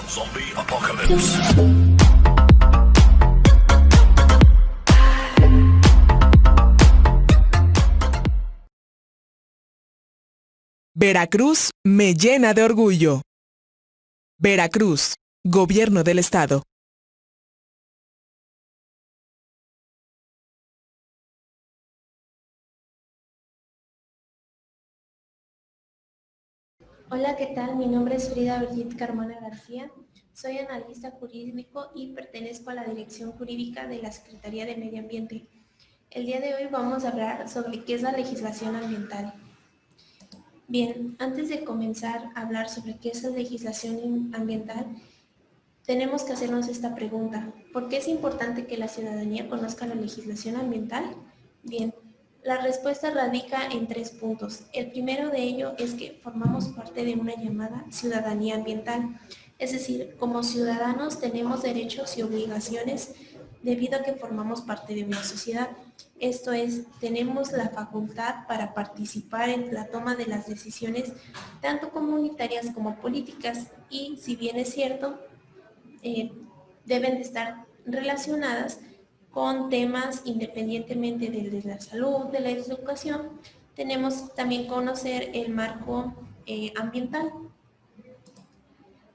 Zombie Apocalypse. Veracruz me llena de orgullo. Veracruz, Gobierno del Estado. Hola, ¿qué tal? Mi nombre es Frida Brigitte Carmona García. Soy analista jurídico y pertenezco a la Dirección Jurídica de la Secretaría de Medio Ambiente. El día de hoy vamos a hablar sobre qué es la legislación ambiental. Bien, antes de comenzar a hablar sobre qué es la legislación ambiental, tenemos que hacernos esta pregunta. ¿Por qué es importante que la ciudadanía conozca la legislación ambiental? Bien, la respuesta radica en 3 puntos. El primero de ello es que formamos parte de una llamada ciudadanía ambiental. Es decir, como ciudadanos tenemos derechos y obligaciones debido a que formamos parte de una sociedad. Esto es, tenemos la facultad para participar en la toma de las decisiones tanto comunitarias como políticas y, si bien es cierto, deben de estar relacionadas con temas independientemente de la salud, de la educación. Tenemos también conocer el marco ambiental.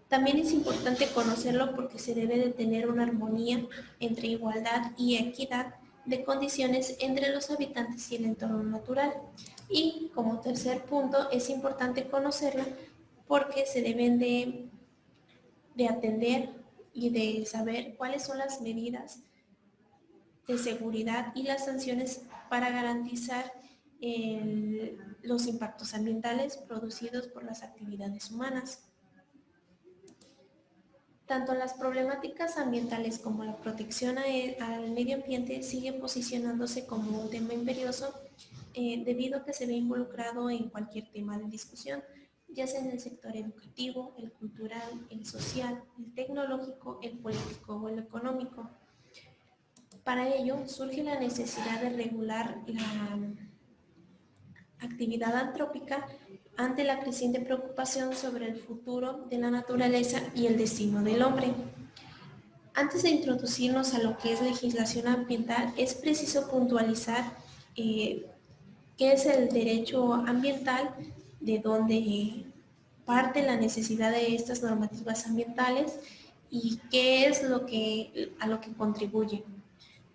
También es importante conocerlo porque se debe de tener una armonía entre igualdad y equidad de condiciones entre los habitantes y el entorno natural. Y como tercer punto es importante conocerlo porque se deben de atender y de saber cuáles son las medidas de seguridad y las sanciones para garantizar los impactos ambientales producidos por las actividades humanas. Tanto las problemáticas ambientales como la protección al medio ambiente siguen posicionándose como un tema imperioso debido a que se ve involucrado en cualquier tema de discusión, ya sea en el sector educativo, el cultural, el social, el tecnológico, el político o el económico. Para ello surge la necesidad de regular la actividad antrópica ante la creciente preocupación sobre el futuro de la naturaleza y el destino del hombre. Antes de introducirnos a lo que es legislación ambiental, es preciso puntualizar qué es el derecho ambiental, de dónde parte la necesidad de estas normativas ambientales y qué es a lo que contribuye.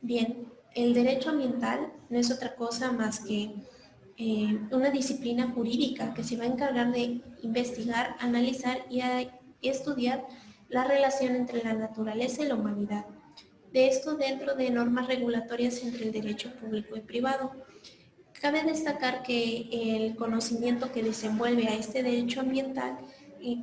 Bien, el derecho ambiental no es otra cosa más que una disciplina jurídica que se va a encargar de investigar, analizar y estudiar la relación entre la naturaleza y la humanidad. De esto dentro de normas regulatorias entre el derecho público y privado. Cabe destacar que el conocimiento que desenvuelve a este derecho ambiental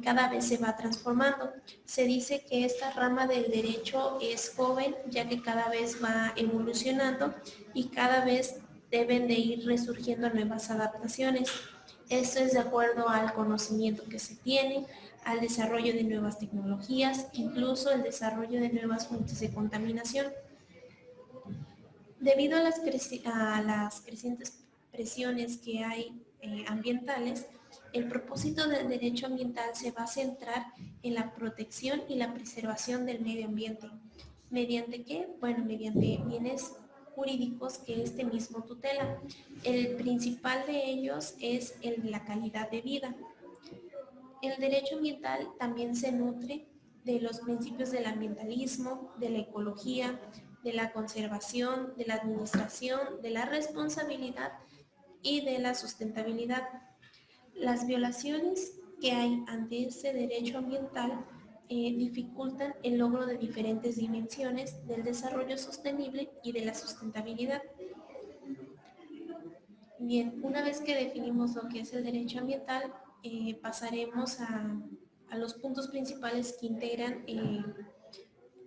cada vez se va transformando. Se dice que esta rama del derecho es joven, ya que cada vez va evolucionando y cada vez deben de ir resurgiendo nuevas adaptaciones. Esto es de acuerdo al conocimiento que se tiene, al desarrollo de nuevas tecnologías, incluso el desarrollo de nuevas fuentes de contaminación. Debido a las crecientes presiones que hay ambientales, el propósito del derecho ambiental se va a centrar en la protección y la preservación del medio ambiente. ¿Mediante qué? Bueno, mediante bienes jurídicos que este mismo tutela. El principal de ellos es el de la calidad de vida. El derecho ambiental también se nutre de los principios del ambientalismo, de la ecología, de la conservación, de la administración, de la responsabilidad y de la sustentabilidad. Las violaciones que hay ante este derecho ambiental dificultan el logro de diferentes dimensiones del desarrollo sostenible y de la sustentabilidad. Bien, una vez que definimos lo que es el derecho ambiental, pasaremos a los puntos principales que integran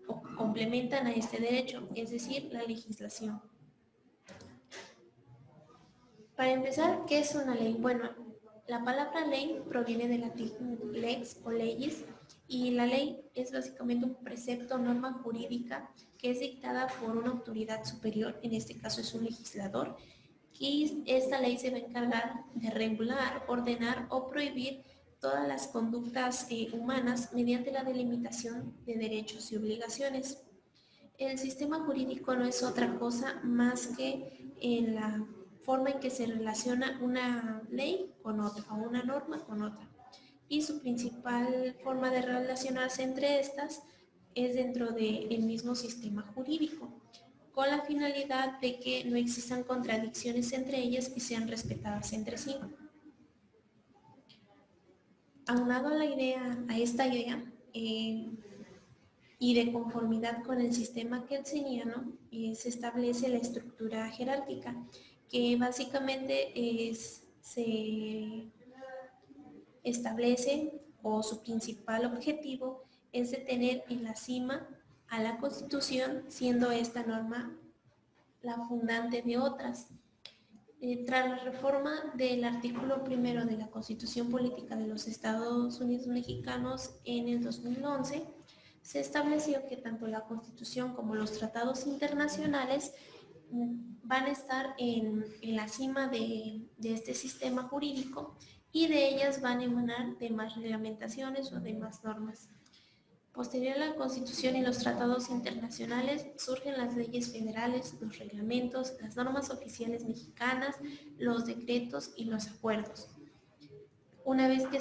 o complementan a este derecho, es decir, la legislación. Para empezar, ¿qué es una ley? Bueno, la palabra ley proviene del latín lex o leyes, y la ley es básicamente un precepto o norma jurídica que es dictada por una autoridad superior, en este caso es un legislador, y esta ley se va a encargar de regular, ordenar o prohibir todas las conductas humanas mediante la delimitación de derechos y obligaciones. El sistema jurídico no es otra cosa más que la forma en que se relaciona una ley con otra o una norma con otra. Y su principal forma de relacionarse entre estas es dentro del mismo sistema jurídico, con la finalidad de que no existan contradicciones entre ellas y sean respetadas entre sí. Aunado a esta idea, y de conformidad con el sistema kelseniano, se establece la estructura jerárquica, que básicamente se establece, o su principal objetivo es de tener en la cima a la Constitución, siendo esta norma la fundante de otras. Tras la reforma del artículo 1 de la Constitución Política de los Estados Unidos Mexicanos en el 2011, se estableció que tanto la Constitución como los tratados internacionales van a estar en la cima de este sistema jurídico, y de ellas van a emanar demás reglamentaciones o demás normas. Posterior a la Constitución y los tratados internacionales surgen las leyes federales, los reglamentos, las normas oficiales mexicanas, los decretos y los acuerdos. Una vez que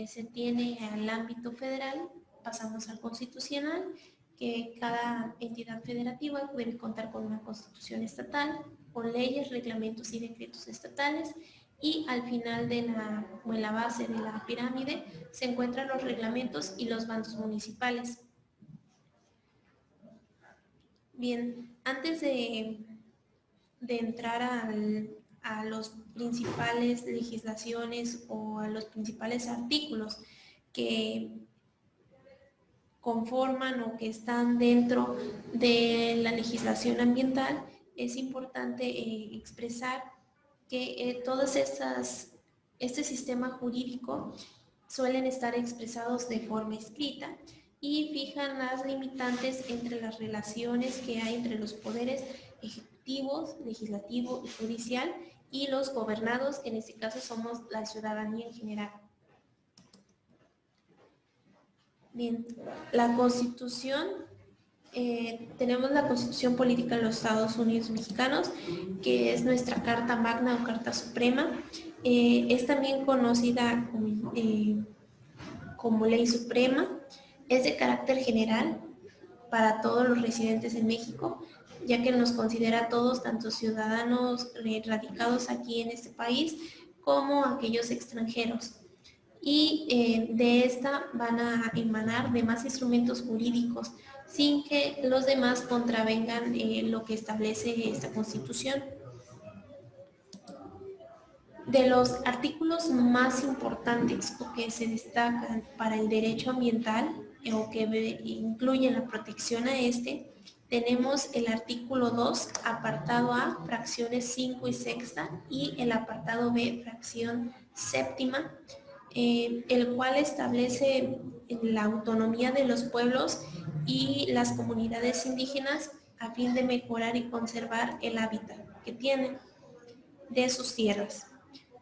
se tiene al ámbito federal, pasamos al constitucional, que cada entidad federativa debe contar con una constitución estatal, con leyes, reglamentos y decretos estatales, y al final en la base de la pirámide se encuentran los reglamentos y los bandos municipales. Bien, antes de entrar a los principales legislaciones o a los principales artículos que conforman o que están dentro de la legislación ambiental, es importante expresar que este sistema jurídico suelen estar expresados de forma escrita y fijan las limitantes entre las relaciones que hay entre los poderes ejecutivos, legislativo y judicial, y los gobernados, que en este caso somos la ciudadanía en general. Bien, la Constitución, tenemos la Constitución Política de los Estados Unidos Mexicanos, que es nuestra Carta Magna o Carta Suprema. Es también conocida como Ley Suprema. Es de carácter general para todos los residentes en México, ya que nos considera a todos, tanto ciudadanos radicados aquí en este país, como aquellos extranjeros. Y de esta van a emanar demás instrumentos jurídicos sin que los demás contravengan lo que establece esta Constitución. De los artículos más importantes o que se destacan para el derecho ambiental o que incluyen la protección a tenemos el artículo 2, apartado A, fracciones 5 y sexta, y el apartado B, fracción séptima, el cual establece la autonomía de los pueblos y las comunidades indígenas a fin de mejorar y conservar el hábitat que tienen de sus tierras.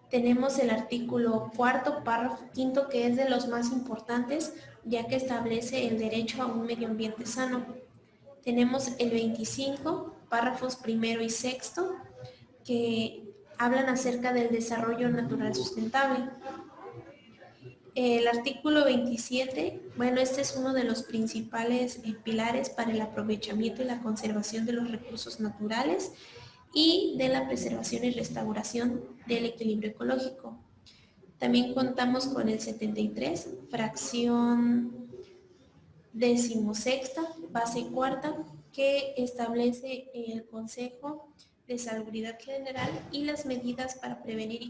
Tenemos el artículo 4, párrafo 5, que es de los más importantes, ya que establece el derecho a un medio ambiente sano. Tenemos el 25, párrafos 1 y 6, que hablan acerca del desarrollo natural sustentable. El artículo 27, bueno, este es uno de los principales pilares para el aprovechamiento y la conservación de los recursos naturales y de la preservación y restauración del equilibrio ecológico. También contamos con el 73, fracción 16ª, base cuarta, que establece el Consejo de Salubridad General y las medidas para prevenir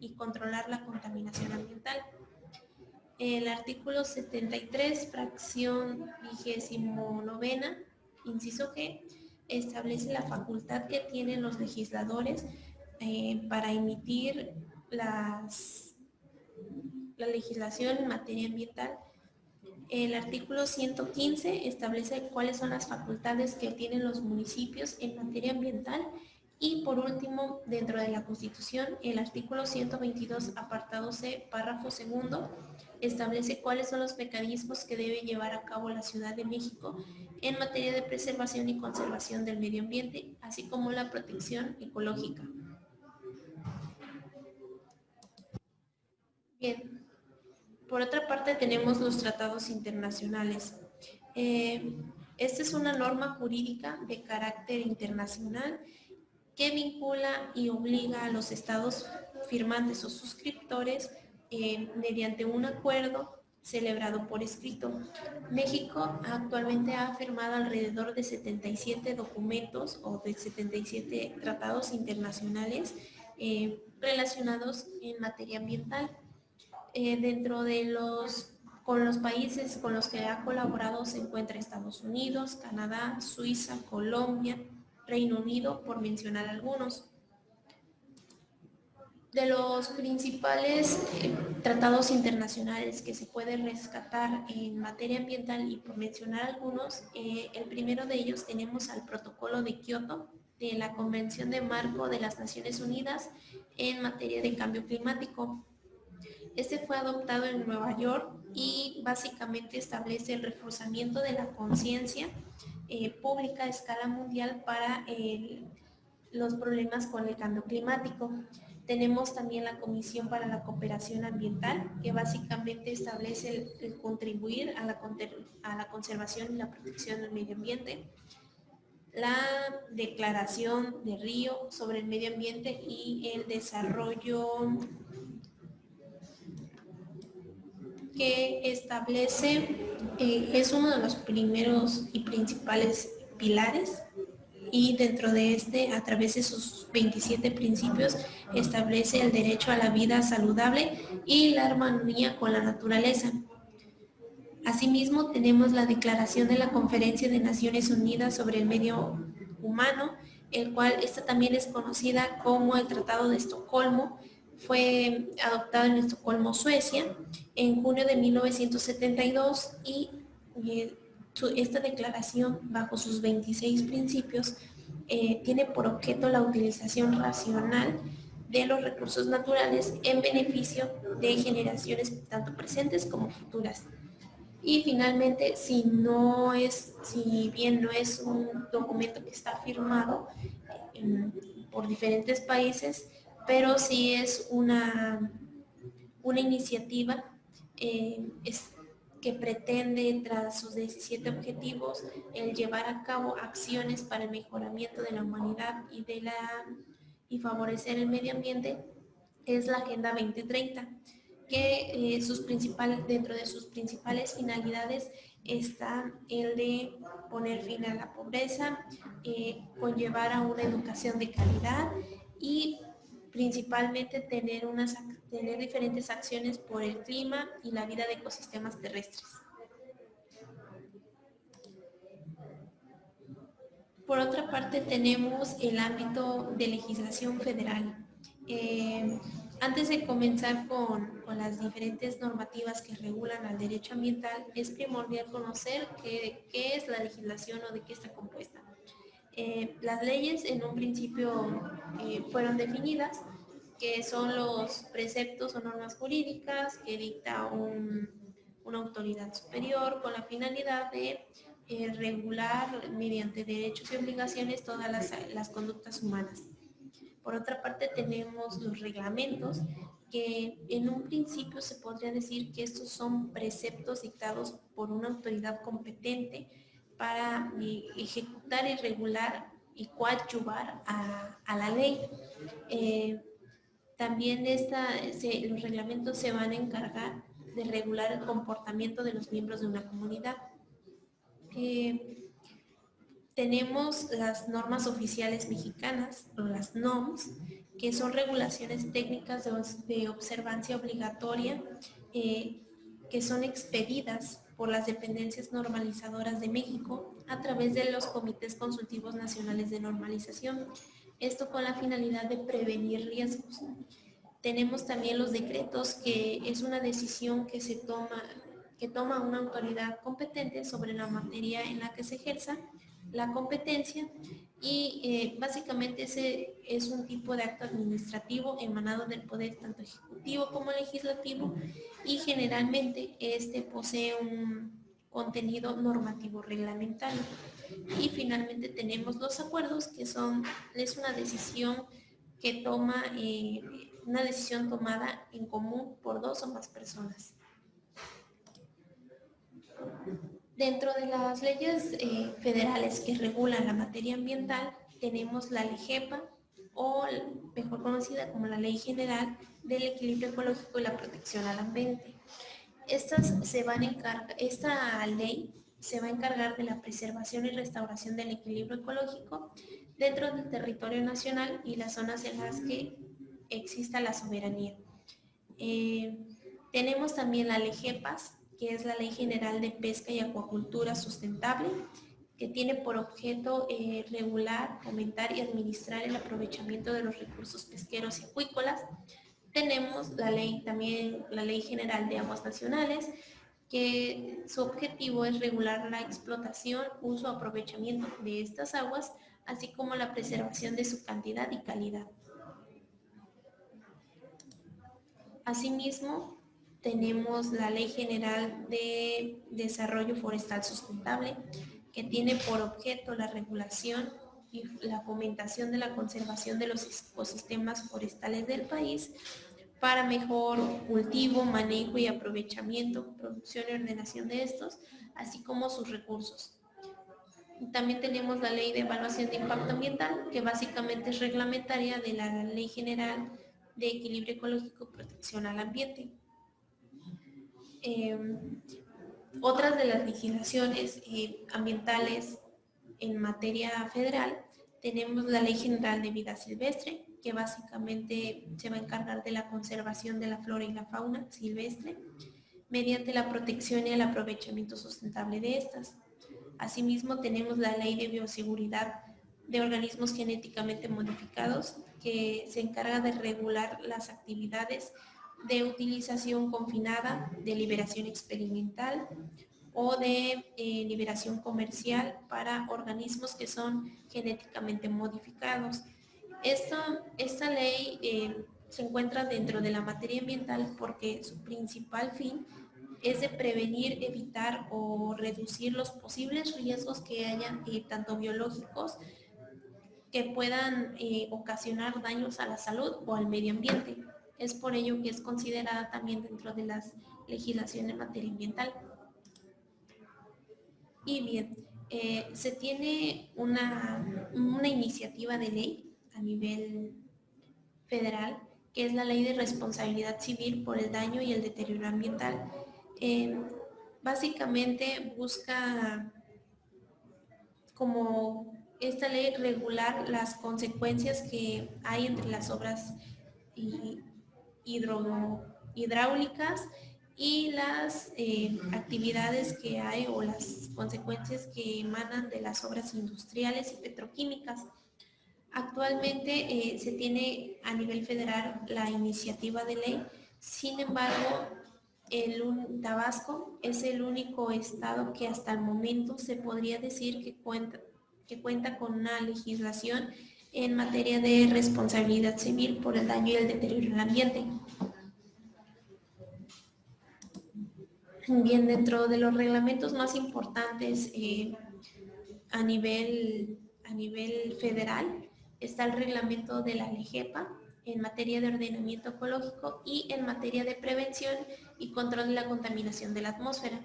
y controlar la contaminación ambiental. El artículo 73, fracción 29ª, inciso G, establece la facultad que tienen los legisladores para emitir la legislación en materia ambiental. El artículo 115 establece cuáles son las facultades que tienen los municipios en materia ambiental Y por último, dentro de la Constitución, el artículo 122, apartado C, párrafo segundo, establece cuáles son los mecanismos que debe llevar a cabo la Ciudad de México en materia de preservación y conservación del medio ambiente, así como la protección ecológica. Bien, por otra parte tenemos los tratados internacionales. Esta es una norma jurídica de carácter internacional que vincula y obliga a los estados firmantes o suscriptores mediante un acuerdo celebrado por escrito. México actualmente ha firmado alrededor de 77 documentos o de 77 tratados internacionales relacionados en materia ambiental. Dentro de con los países con los que ha colaborado se encuentra Estados Unidos, Canadá, Suiza, Colombia, Reino Unido, por mencionar algunos. De los principales tratados internacionales que se pueden rescatar en materia ambiental, y por mencionar algunos, el primero de ellos tenemos al Protocolo de Kioto de la Convención de Marco de las Naciones Unidas en materia de cambio climático. Este fue adoptado en Nueva York y básicamente establece el reforzamiento de la conciencia pública a escala mundial para los problemas con el cambio climático. Tenemos también la Comisión para la Cooperación Ambiental, que básicamente establece el contribuir a la conservación y la protección del medio ambiente. La Declaración de Río sobre el medio ambiente y el desarrollo, que establece, es uno de los primeros y principales pilares, y dentro de este, a través de sus 27 principios, establece el derecho a la vida saludable y la armonía con la naturaleza. Asimismo, tenemos la Declaración de la Conferencia de Naciones Unidas sobre el Medio Humano, el cual esta también es conocida como el Tratado de Estocolmo. Fue adoptado en Estocolmo, Suecia, en junio de 1972 y esta declaración, bajo sus 26 principios, tiene por objeto la utilización racional de los recursos naturales en beneficio de generaciones tanto presentes como futuras. Y finalmente, si bien no es un documento que está firmado por diferentes países, pero sí es una iniciativa que pretende, tras sus 17 objetivos, el llevar a cabo acciones para el mejoramiento de la humanidad y favorecer el medio ambiente, es la Agenda 2030, que dentro de sus principales finalidades está el de poner fin a la pobreza, conllevar a una educación de calidad y principalmente tener diferentes acciones por el clima y la vida de ecosistemas terrestres. Por otra parte, tenemos el ámbito de legislación federal. Antes de comenzar con las diferentes normativas que regulan al derecho ambiental, es primordial conocer qué es la legislación o de qué está compuesta. Las leyes en un principio fueron definidas, que son los preceptos o normas jurídicas que dicta una autoridad superior con la finalidad de regular mediante derechos y obligaciones todas las conductas humanas. Por otra parte, tenemos los reglamentos, que en un principio se podría decir que estos son preceptos dictados por una autoridad competente para ejecutar y regular y coadyuvar a la ley. También los reglamentos se van a encargar de regular el comportamiento de los miembros de una comunidad. Tenemos las normas oficiales mexicanas, o las NOMS, que son regulaciones técnicas de observancia obligatoria, que son expedidas por las dependencias normalizadoras de México a través de los comités consultivos nacionales de normalización. Esto con la finalidad de prevenir riesgos. Tenemos también los decretos, que es una decisión que toma una autoridad competente sobre la materia en la que se ejerza, la competencia y básicamente ese es un tipo de acto administrativo emanado del poder tanto ejecutivo como legislativo y generalmente este posee un contenido normativo reglamentario. Y finalmente tenemos los acuerdos, que es una decisión que toma una decisión tomada en común por dos o más personas. Dentro de las leyes federales que regulan la materia ambiental, tenemos la LEGEPA, o mejor conocida como la Ley General del Equilibrio Ecológico y la Protección al Ambiente. Esta ley se va a encargar de la preservación y restauración del equilibrio ecológico dentro del territorio nacional y las zonas en las que exista la soberanía. Tenemos también la LEGEPAS, que es la Ley General de Pesca y Acuacultura Sustentable, que tiene por objeto regular, fomentar y administrar el aprovechamiento de los recursos pesqueros y acuícolas. Tenemos también la Ley General de Aguas Nacionales, que su objetivo es regular la explotación, uso, aprovechamiento de estas aguas, así como la preservación de su cantidad y calidad. Asimismo, tenemos la Ley General de Desarrollo Forestal Sustentable, que tiene por objeto la regulación y la fomentación de la conservación de los ecosistemas forestales del país para mejor cultivo, manejo y aprovechamiento, producción y ordenación de estos, así como sus recursos. También tenemos la Ley de Evaluación de Impacto Ambiental, que básicamente es reglamentaria de la Ley General de Equilibrio Ecológico y Protección al Ambiente. Otras de las legislaciones ambientales en materia federal, tenemos la Ley General de Vida Silvestre, que básicamente se va a encargar de la conservación de la flora y la fauna silvestre mediante la protección y el aprovechamiento sustentable de estas. Asimismo, tenemos la Ley de Bioseguridad de Organismos Genéticamente Modificados, que se encarga de regular las actividades de utilización confinada, de liberación experimental o de liberación comercial para organismos que son genéticamente modificados. Esta ley se encuentra dentro de la materia ambiental porque su principal fin es de prevenir, evitar o reducir los posibles riesgos que hayan, tanto biológicos, que puedan ocasionar daños a la salud o al medio ambiente. Es por ello que es considerada también dentro de las legislaciones en materia ambiental. Y bien, se tiene una iniciativa de ley a nivel federal, que es la Ley de Responsabilidad Civil por el Daño y el Deterioro Ambiental. Básicamente busca, como esta ley, regular las consecuencias que hay entre las obras hidráulicas y las actividades que hay o las consecuencias que emanan de las obras industriales y petroquímicas. Actualmente se tiene a nivel federal la iniciativa de ley, sin embargo, Tabasco es el único estado que hasta el momento se podría decir que cuenta con una legislación en materia de responsabilidad civil por el daño y el deterioro del ambiente. Bien, dentro de los reglamentos más importantes a nivel federal está el reglamento de la LEGEPA en materia de ordenamiento ecológico y en materia de prevención y control de la contaminación de la atmósfera.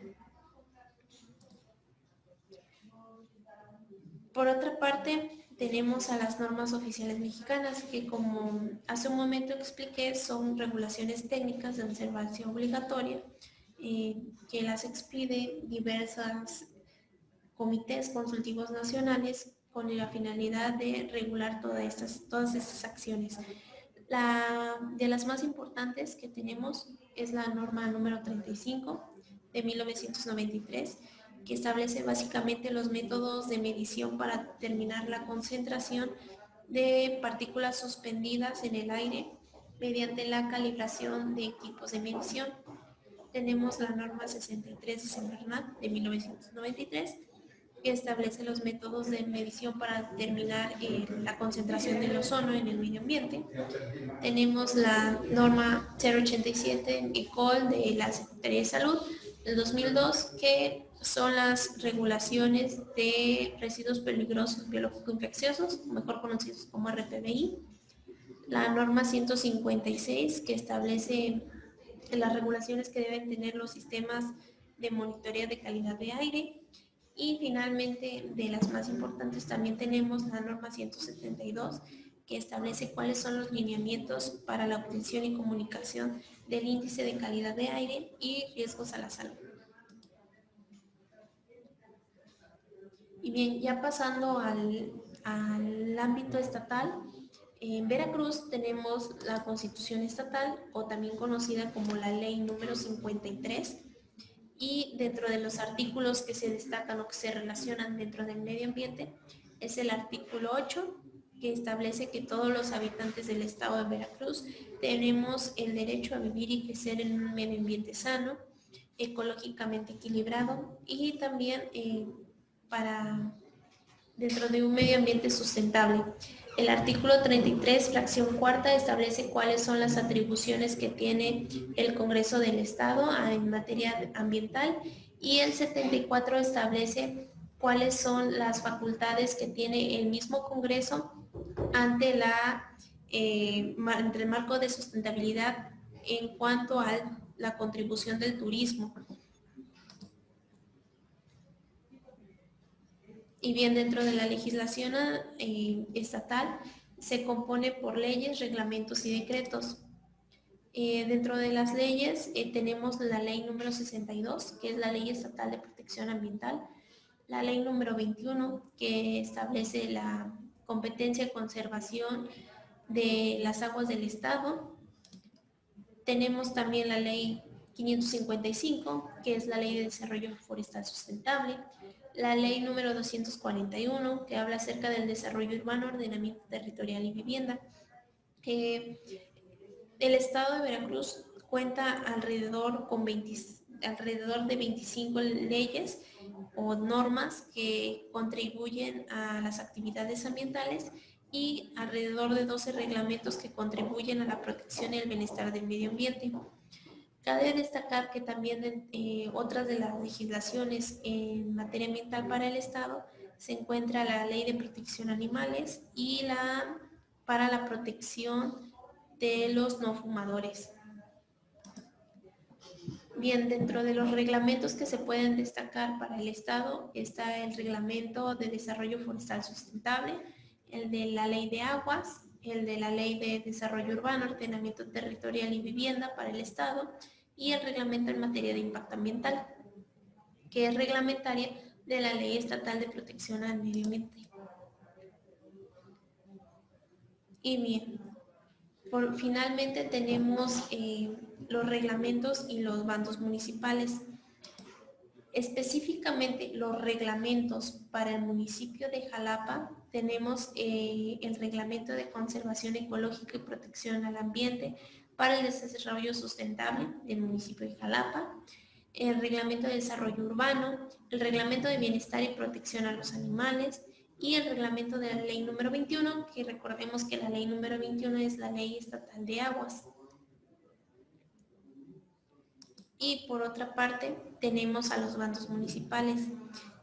Por otra parte, tenemos a las normas oficiales mexicanas, que como hace un momento expliqué, son regulaciones técnicas de observancia obligatoria que las expide diversas comités consultivos nacionales con la finalidad de regular todas estas acciones. De las más importantes que tenemos es la norma número 35 de 1993, que establece básicamente los métodos de medición para determinar la concentración de partículas suspendidas en el aire mediante la calibración de equipos de medición. Tenemos la norma 63 de Semarnat de 1993, que establece los métodos de medición para determinar la concentración del ozono en el medio ambiente. Tenemos la norma 087 ECOL de la Secretaría de Salud del 2002, que son las regulaciones de residuos peligrosos biológico-infecciosos, mejor conocidos como RPBI. La norma 156, que establece las regulaciones que deben tener los sistemas de monitoreo de calidad de aire. Y finalmente, de las más importantes, también tenemos la norma 172, que establece cuáles son los lineamientos para la obtención y comunicación del índice de calidad de aire y riesgos a la salud. Y bien, ya pasando al ámbito estatal, en Veracruz tenemos la Constitución Estatal, o también conocida como la Ley número 53, y dentro de los artículos que se destacan o que se relacionan dentro del medio ambiente es el artículo 8, que establece que todos los habitantes del estado de Veracruz tenemos el derecho a vivir y crecer en un medio ambiente sano, ecológicamente equilibrado y también dentro de un medio ambiente sustentable. El artículo 33, fracción cuarta, establece cuáles son las atribuciones que tiene el Congreso del Estado en materia ambiental, y el 74 establece cuáles son las facultades que tiene el mismo Congreso ante entre el marco de sustentabilidad en cuanto a la contribución del turismo. Y bien, dentro de la legislación estatal se compone por leyes, reglamentos y decretos. Dentro de las leyes tenemos la ley número 62, que es la Ley Estatal de Protección Ambiental, la ley número 21, que establece la competencia y conservación de las aguas del Estado. Tenemos también la ley 555, que es la Ley de Desarrollo Forestal Sustentable, la ley número 241, que habla acerca del desarrollo urbano, ordenamiento territorial y vivienda. El estado de Veracruz cuenta alrededor de 25 leyes o normas que contribuyen a las actividades ambientales y alrededor de 12 reglamentos que contribuyen a la protección y el bienestar del medio ambiente. Cabe destacar que también otras de las legislaciones en materia ambiental para el Estado se encuentra la Ley de Protección a Animales y para la protección de los no fumadores. Bien, dentro de los reglamentos que se pueden destacar para el Estado está el Reglamento de Desarrollo Forestal Sustentable, el de la Ley de Aguas, el de la Ley de Desarrollo Urbano, Ordenamiento Territorial y Vivienda para el Estado, y el reglamento en materia de impacto ambiental, que es reglamentaria de la Ley Estatal de Protección al Medio Ambiente. Y bien, finalmente tenemos los reglamentos y los bandos municipales. Específicamente los reglamentos para el municipio de Jalapa, tenemos el Reglamento de Conservación Ecológica y Protección al Ambiente para el Desarrollo Sustentable del municipio de Jalapa, el Reglamento de Desarrollo Urbano, el Reglamento de Bienestar y Protección a los Animales y el Reglamento de la Ley número 21, que recordemos que la Ley número 21 es la Ley Estatal de Aguas. Y por otra parte tenemos a los bandos municipales.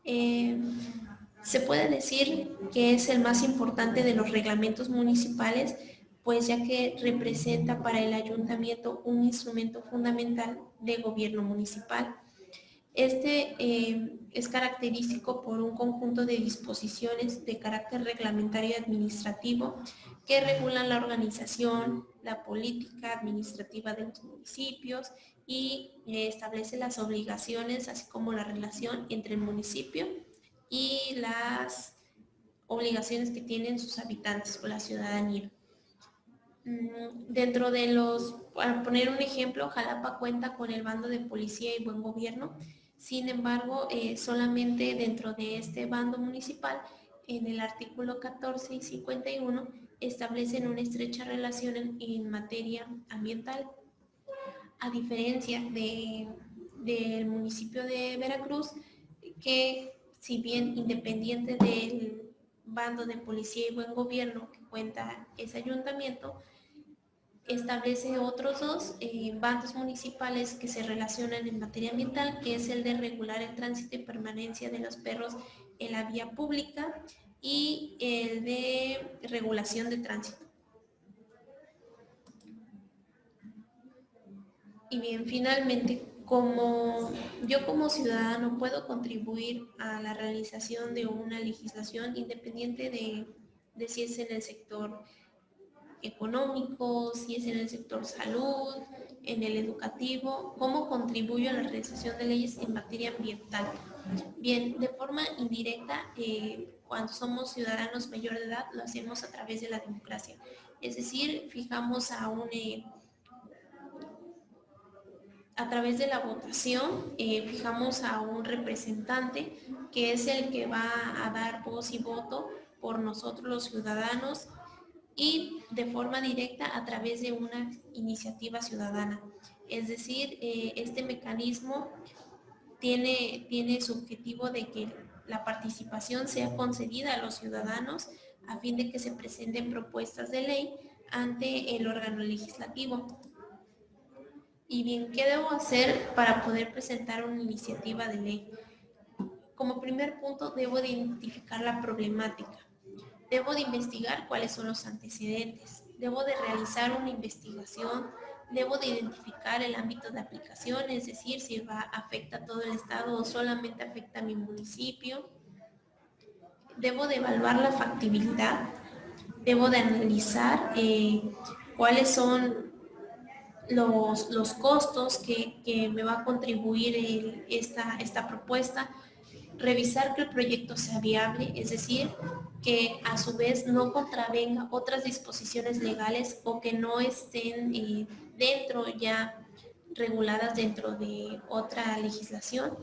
Se puede decir que es el más importante de los reglamentos municipales, pues ya que representa para el ayuntamiento un instrumento fundamental de gobierno municipal. Este es característico por un conjunto de disposiciones de carácter reglamentario y administrativo que regulan la organización, la política administrativa de los municipios y establece las obligaciones, así como la relación entre el municipio y las obligaciones que tienen sus habitantes o la ciudadanía. Dentro de para poner un ejemplo, Jalapa cuenta con el bando de policía y buen gobierno. Sin embargo, solamente dentro de este bando municipal, en el artículo 14 y 51, establecen una estrecha relación en materia ambiental. A diferencia del municipio de Veracruz, que si bien independiente del bando de policía y buen gobierno que cuenta ese ayuntamiento, establece otros dos bandos municipales que se relacionan en materia ambiental, que es el de regular el tránsito y permanencia de los perros en la vía pública y el de regulación de tránsito. Y bien, finalmente, yo como ciudadano puedo contribuir a la realización de una legislación independiente de si es en el sector económico, si es en el sector salud, en el educativo, cómo contribuyo a la realización de leyes en materia ambiental. Bien, de forma indirecta, cuando somos ciudadanos mayor de edad, lo hacemos a través de la democracia. Es decir, fijamos a través de la votación, fijamos a un representante que es el que va a dar voz y voto por nosotros los ciudadanos y de forma directa a través de una iniciativa ciudadana. Es decir, este mecanismo tiene su objetivo de que la participación sea concedida a los ciudadanos a fin de que se presenten propuestas de ley ante el órgano legislativo. Y bien, ¿qué debo hacer para poder presentar una iniciativa de ley? Como primer punto, debo de identificar la problemática. Debo de investigar cuáles son los antecedentes. Debo de realizar una investigación. Debo de identificar el ámbito de aplicación, es decir, si afecta a todo el estado o solamente afecta a mi municipio. Debo de evaluar la factibilidad. Debo de analizar cuáles son los costos que me va a contribuir esta propuesta, revisar que el proyecto sea viable, es decir, que a su vez no contravenga otras disposiciones legales o que no estén reguladas dentro de otra legislación,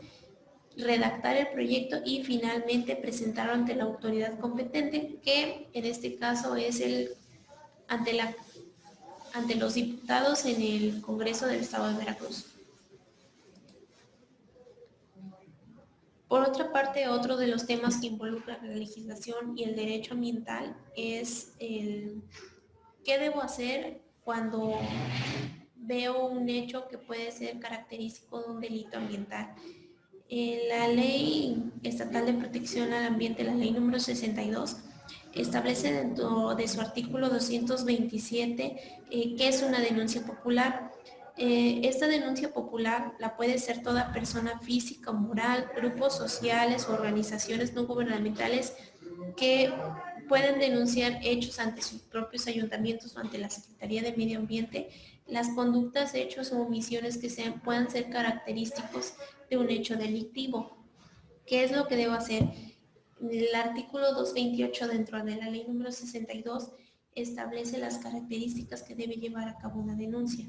redactar el proyecto y finalmente presentarlo ante la autoridad competente, que en este caso es ante los diputados en el Congreso del Estado de Veracruz. Por otra parte, otro de los temas que involucran la legislación y el derecho ambiental es qué debo hacer cuando veo un hecho que puede ser característico de un delito ambiental. La Ley Estatal de Protección al Ambiente, la Ley número 62, establece dentro de su artículo 227 qué es una denuncia popular. Esta denuncia popular la puede ser toda persona física o moral, grupos sociales o organizaciones no gubernamentales que pueden denunciar hechos ante sus propios ayuntamientos o ante la Secretaría de Medio Ambiente, las conductas, hechos o omisiones que puedan ser característicos de un hecho delictivo. ¿Qué es lo que debo hacer? El artículo 228 dentro de la ley número 62 establece las características que debe llevar a cabo una denuncia.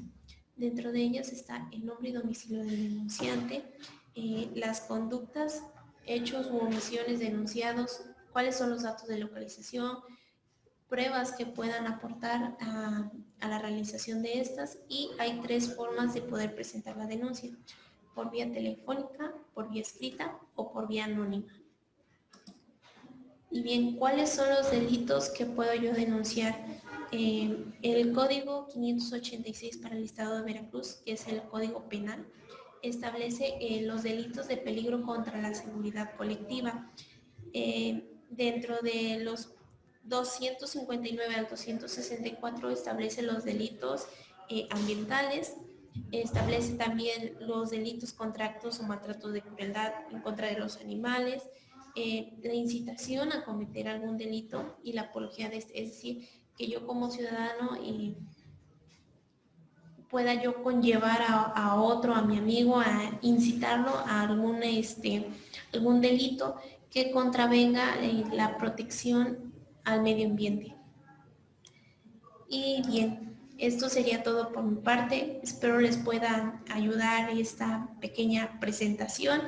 Dentro de ellas está el nombre y domicilio del denunciante, las conductas, hechos u omisiones denunciados, cuáles son los datos de localización, pruebas que puedan aportar a la realización de estas, y hay 3 formas de poder presentar la denuncia: por vía telefónica, por vía escrita o por vía anónima. Y bien, ¿cuáles son los delitos que puedo yo denunciar? El Código 586 para el Estado de Veracruz, que es el Código Penal, establece los delitos de peligro contra la seguridad colectiva. Dentro de los 259 al 264 establece los delitos ambientales, establece también los delitos contra actos o maltratos de crueldad en contra de los animales, la incitación a cometer algún delito y la apología de este, es decir, que yo como ciudadano pueda yo conllevar a otro, a mi amigo, a incitarlo a algún delito que contravenga la protección al medio ambiente. Y bien, esto sería todo por mi parte. Espero les pueda ayudar esta pequeña presentación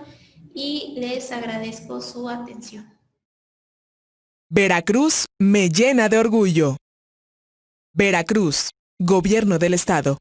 y les agradezco su atención. Veracruz me llena de orgullo. Veracruz, Gobierno del Estado.